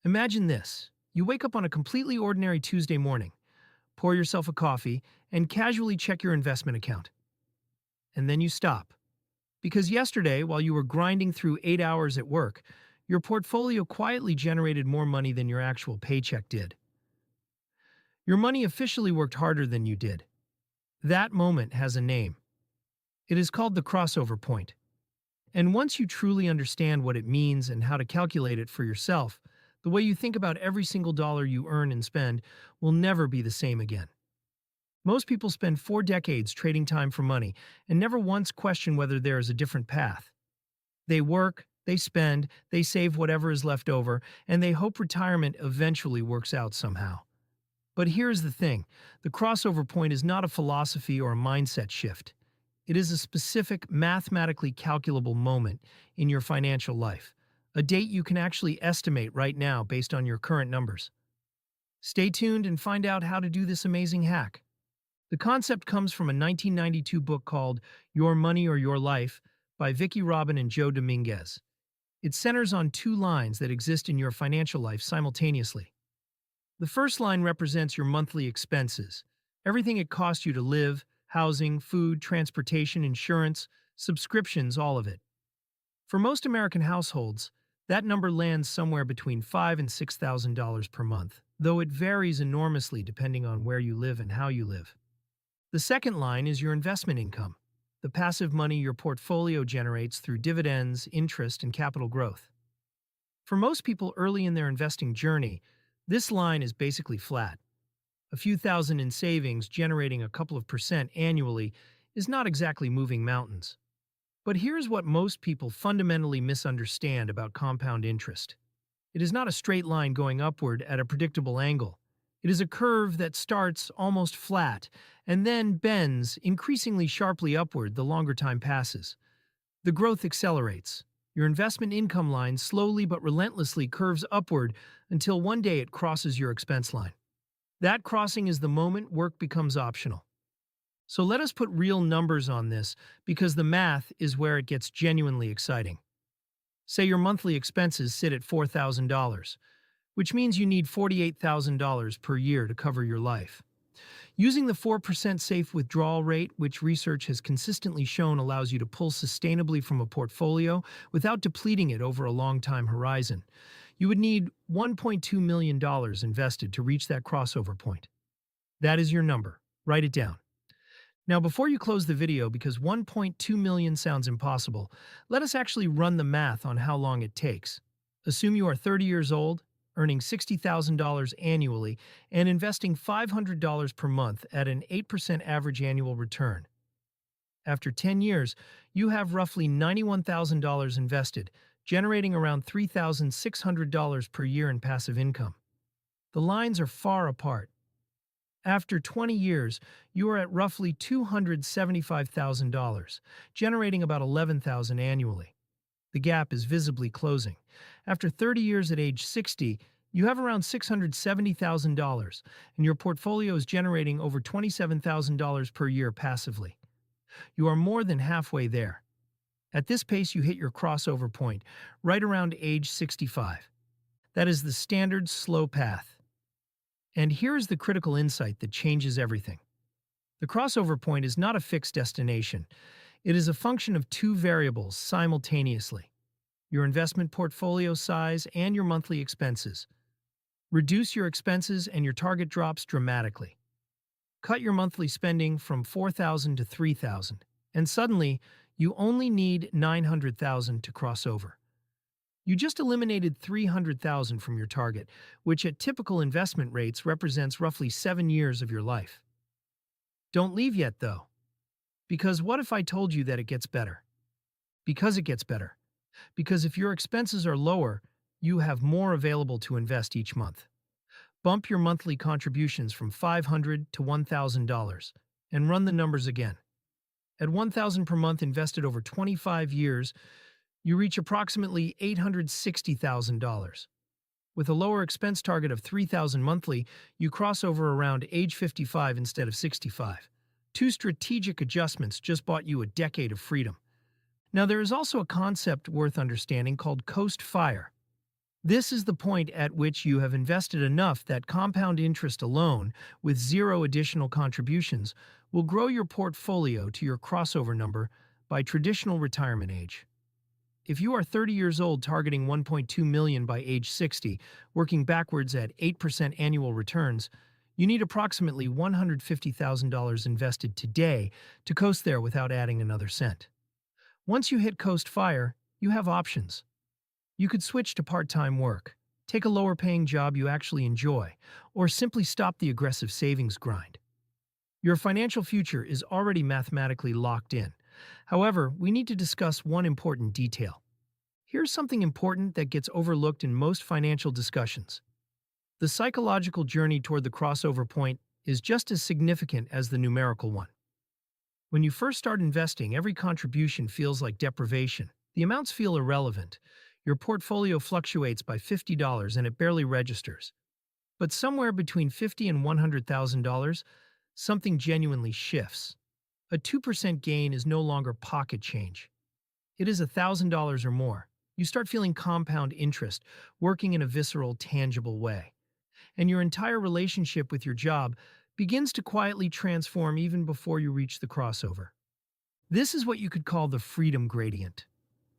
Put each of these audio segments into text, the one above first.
Imagine this. You wake up on a completely ordinary Tuesday morning, pour yourself a coffee, and casually check your investment account. And then you stop. Because yesterday, while you were grinding through 8 hours at work, your portfolio quietly generated more money than your actual paycheck did. Your money officially worked harder than you did. That moment has a name. It is called the crossover point. And once you truly understand what it means and how to calculate it for yourself, the way you think about every single dollar you earn and spend will never be the same again. Most people spend 4 decades trading time for money and never once question whether there is a different path. They work, they spend, they save whatever is left over, and they hope retirement eventually works out somehow. But here's the thing, the crossover point is not a philosophy or a mindset shift. It is a specific, mathematically calculable moment in your financial life, a date you can actually estimate right now based on your current numbers. Stay tuned and find out how to do this amazing hack. The concept comes from a 1992 book called Your Money or Your Life by Vicki Robin and Joe Dominguez. It centers on 2 lines that exist in your financial life simultaneously. The first line represents your monthly expenses, everything it costs you to live, housing, food, transportation, insurance, subscriptions, all of it. For most American households, that number lands somewhere between $5,000 and $6,000 per month, though it varies enormously depending on where you live and how you live. The second line is your investment income, the passive money your portfolio generates through dividends, interest, and capital growth. For most people early in their investing journey, this line is basically flat. A few thousand in savings generating a couple of percent annually is not exactly moving mountains. But here's what most people fundamentally misunderstand about compound interest. It is not a straight line going upward at a predictable angle. It is a curve that starts almost flat and then bends increasingly sharply upward the longer time passes. The growth accelerates. Your investment income line slowly but relentlessly curves upward until one day it crosses your expense line. That crossing is the moment work becomes optional. So let us put real numbers on this because the math is where it gets genuinely exciting. Say your monthly expenses sit at $4,000, which means you need $48,000 per year to cover your life. Using the 4% safe withdrawal rate, which research has consistently shown allows you to pull sustainably from a portfolio without depleting it over a long time horizon, you would need $1.2 million invested to reach that crossover point. That is your number. Write it down. Now, before you close the video, because 1.2 million sounds impossible, let us actually run the math on how long it takes. Assume you are 30 years old, earning $60,000 annually, and investing $500 per month at an 8% average annual return. After 10 years, you have roughly $91,000 invested, generating around $3,600 per year in passive income. The lines are far apart. After 20 years, you are at roughly $275,000, generating about $11,000 annually. The gap is visibly closing. After 30 years at age 60, you have around $670,000, and your portfolio is generating over $27,000 per year passively. You are more than halfway there. At this pace, you hit your crossover point, right around age 65. That is the standard slow path. And here is the critical insight that changes everything. The crossover point is not a fixed destination. It is a function of 2 variables simultaneously: your investment portfolio size and your monthly expenses. Reduce your expenses and your target drops dramatically. Cut your monthly spending from $4,000 to $3,000, and suddenly you only need $900,000 to cross over. You just eliminated $300,000 from your target, which at typical investment rates represents roughly 7 years of your life. Don't leave yet, though. Because what if I told you that it gets better? Because it gets better. Because if your expenses are lower, you have more available to invest each month. Bump your monthly contributions from $500 to $1,000 and run the numbers again. At $1,000 per month invested over 25 years, you reach approximately $860,000. With a lower expense target of $3,000 monthly, you cross over around age 55 instead of 65. 2 strategic adjustments just bought you a decade of freedom. Now, there is also a concept worth understanding called coast fire. This is the point at which you have invested enough that compound interest alone, with zero additional contributions, will grow your portfolio to your crossover number by traditional retirement age. If you are 30 years old targeting 1.2 million by age 60, working backwards at 8% annual returns, you need approximately $150,000 invested today to coast there without adding another cent. Once you hit coast fire, you have options. You could switch to part-time work, take a lower-paying job you actually enjoy, or simply stop the aggressive savings grind. Your financial future is already mathematically locked in. However, we need to discuss one important detail. Here's something important that gets overlooked in most financial discussions. The psychological journey toward the crossover point is just as significant as the numerical one. When you first start investing, every contribution feels like deprivation. The amounts feel irrelevant. Your portfolio fluctuates by $50 and it barely registers. But somewhere between $50,000 and $100,000, something genuinely shifts. A 2% gain is no longer pocket change. It is $1,000 or more. You start feeling compound interest, working in a visceral, tangible way. And your entire relationship with your job begins to quietly transform even before you reach the crossover. This is what you could call the freedom gradient.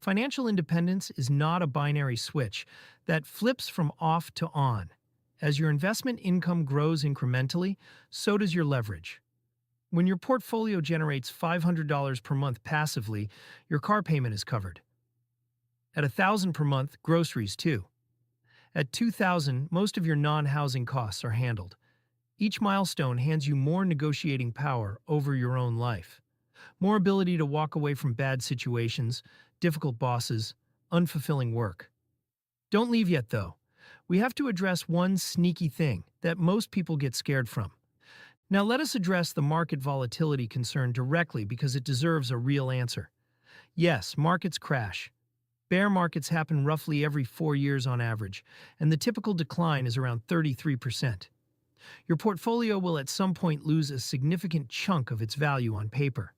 Financial independence is not a binary switch that flips from off to on. As your investment income grows incrementally, so does your leverage. When your portfolio generates $500 per month passively, your car payment is covered. At $1,000 per month, groceries too. At $2,000, most of your non-housing costs are handled. Each milestone hands you more negotiating power over your own life. More ability to walk away from bad situations, difficult bosses, unfulfilling work. Don't leave yet, though. We have to address one sneaky thing that most people get scared from. Now let us address the market volatility concern directly because it deserves a real answer. Yes, markets crash. Bear markets happen roughly every 4 years on average, and the typical decline is around 33%. Your portfolio will at some point lose a significant chunk of its value on paper.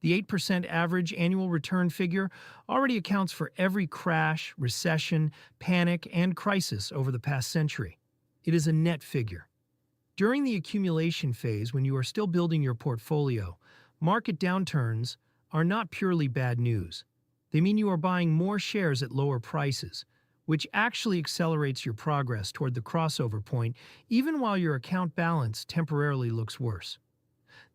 The 8% average annual return figure already accounts for every crash, recession, panic, and crisis over the past century. It is a net figure. During the accumulation phase, when you are still building your portfolio, market downturns are not purely bad news. They mean you are buying more shares at lower prices, which actually accelerates your progress toward the crossover point even while your account balance temporarily looks worse.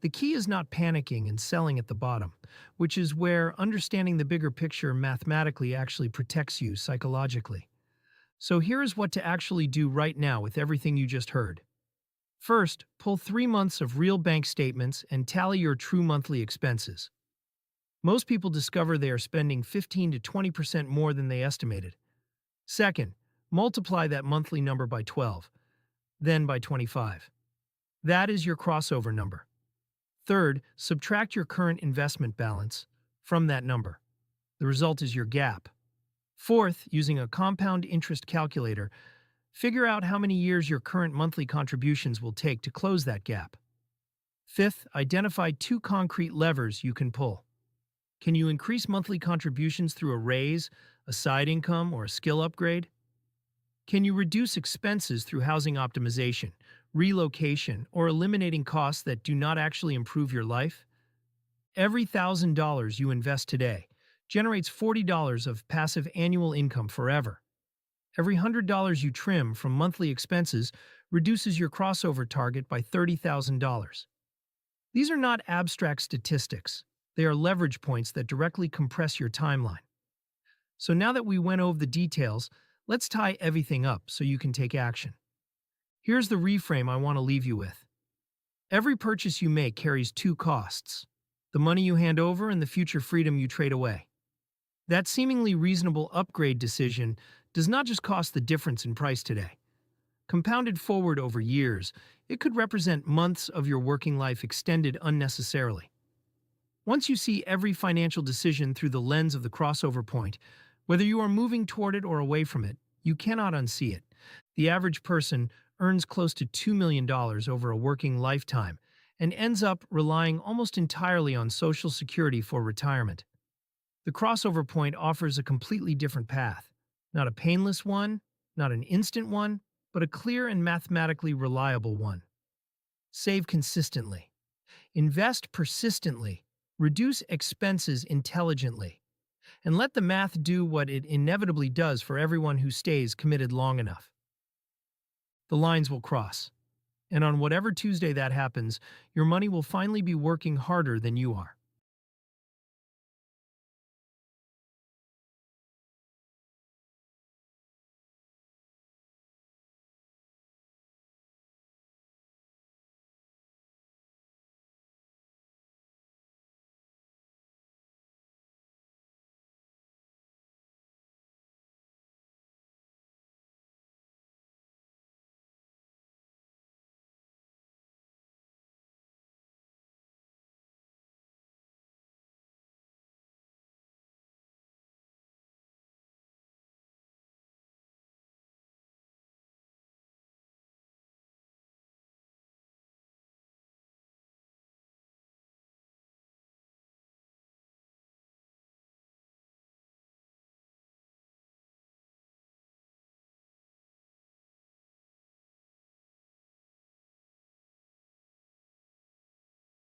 The key is not panicking and selling at the bottom, which is where understanding the bigger picture mathematically actually protects you psychologically. So here is what to actually do right now with everything you just heard. First, pull 3 months of real bank statements and tally your true monthly expenses. Most people discover they are spending 15 to 20% more than they estimated. Second, multiply that monthly number by 12, then by 25. That is your crossover number. Third, subtract your current investment balance from that number. The result is your gap. Fourth, using a compound interest calculator, figure out how many years your current monthly contributions will take to close that gap. Fifth, identify 2 concrete levers you can pull. Can you increase monthly contributions through a raise, a side income, or a skill upgrade? Can you reduce expenses through housing optimization, relocation, or eliminating costs that do not actually improve your life? Every $1,000 you invest today generates $40 of passive annual income forever. Every $100 you trim from monthly expenses reduces your crossover target by $30,000. These are not abstract statistics. They are leverage points that directly compress your timeline. So now that we went over the details, let's tie everything up so you can take action. Here's the reframe I want to leave you with. Every purchase you make carries 2 costs: the money you hand over and the future freedom you trade away. That seemingly reasonable upgrade decision does not just cost the difference in price today. Compounded forward over years, it could represent months of your working life extended unnecessarily. Once you see every financial decision through the lens of the crossover point, whether you are moving toward it or away from it, you cannot unsee it. The average person earns close to $2 million over a working lifetime and ends up relying almost entirely on Social Security for retirement. The crossover point offers a completely different path. Not a painless one, Not an instant one, but a clear and mathematically reliable one. Save consistently. Invest persistently. Reduce expenses intelligently. And let the math do what it inevitably does for everyone who stays committed long enough. The lines will cross. And on whatever Tuesday that happens, your money will finally be working harder than you are.